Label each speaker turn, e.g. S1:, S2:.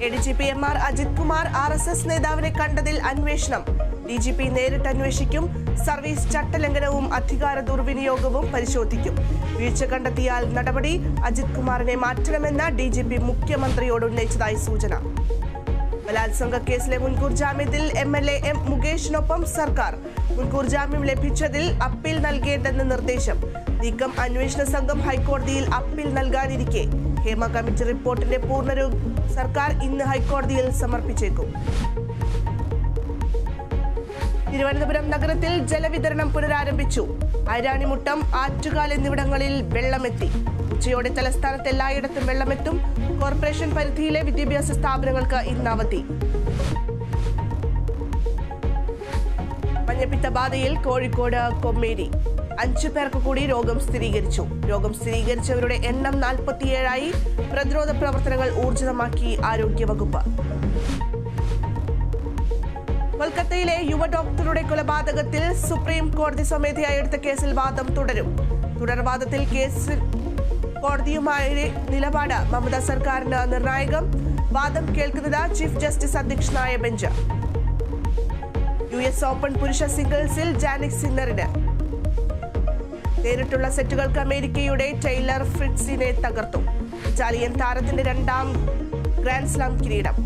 S1: ADGP MR Ajith Kumar RSS നേതാവിനെ കണ്ടതിൽ അന്വേഷണം. DGP നേരിട്ട് അന്വേഷിക്കും. സർവീസ് ചട്ടലംഘനവും അധികാര ദുർവിനിയോഗവും പരിശോധിക്കും. വീഴ്ച കണ്ടെത്തിയാൽ നടപടി. അജിത് കുമാറിനെ മാറ്റണമെന്ന് DGP മുഖ്യമന്ത്രിയോട് ഉന്നയിച്ചതായി സൂചന. ബലാത്സംഗ കേസിലെ മുൻകൂർ ജാമ്യത്തിൽ MLA M മുകേഷിനൊപ്പം സർക്കാർ. മുൻകൂർ ജാമ്യം ലഭിച്ചതിൽ അപ്പീൽ നൽകേണ്ടെന്ന് നിർദ്ദേശം. നീക്കം അന്വേഷണ സംഘം ഹൈക്കോടതിയിൽ അപ്പീൽ നൽകാനിരിക്കെ ഹേമ കമ്മിറ്റി റിപ്പോർട്ടിന്റെ പൂർണ്ണരൂപം സർക്കാർ ഇന്ന് ഹൈക്കോടതിയിൽ സമർപ്പിച്ചേക്കും. തിരുവനന്തപുരം നഗരത്തിൽ ജലവിതരണം പുനരാരംഭിച്ചു. ഐരാണിമുട്ടം, ആറ്റുകാൽ എന്നിവിടങ്ങളിൽ വെള്ളമെത്തി. ഉച്ചയോടെ തലസ്ഥാനത്ത് എല്ലായിടത്തും വെള്ളമെത്തും. കോർപ്പറേഷൻ പരിധിയിലെ വിദ്യാഭ്യാസ സ്ഥാപനങ്ങൾക്ക് ഇന്ന് അവധി. മഞ്ഞപ്പിത്ത ബാധയിൽ കോഴിക്കോട് കൊമ്മേരി 5 പേർക്ക് കൂടി രോഗം സ്ഥിരീകരിച്ചു. രോഗം സ്ഥിരീകരിച്ചവരുടെ എണ്ണം 47ആയി. പ്രതിരോധ പ്രവർത്തനങ്ങൾ ഊർജിതമാക്കി ആരോഗ്യവകുപ്പ്. കൊൽക്കത്തയിലെ യുവ ഡോക്ടറുടെ കൊലപാതകത്തിൽ സുപ്രീം കോടതി സ്വമേധയാ എടുത്ത കേസിൽ വാദം തുടരും. തുടർവാദത്തിൽ കേസിൽ കോടതിയുമായി നിലപാട് മമതാ സർക്കാരിന് നിർണായകം. വാദം കേൾക്കുന്നത് ചീഫ് ജസ്റ്റിസ് അധ്യക്ഷനായ ബെഞ്ച്. US ഓപ്പൺ പുരുഷ സിംഗിൾസിൽ ജാനിക് സിന്നറിന് നേരിട്ടുള്ള സെറ്റുകൾക്ക് അമേരിക്കയുടെ ടൈലർ ഫ്രിറ്റ്സിനെ തകർത്തു. ഇറ്റാലിയൻ താരത്തിന്റെ 2ാം ഗ്രാൻഡ് സ്ലാം കിരീടം.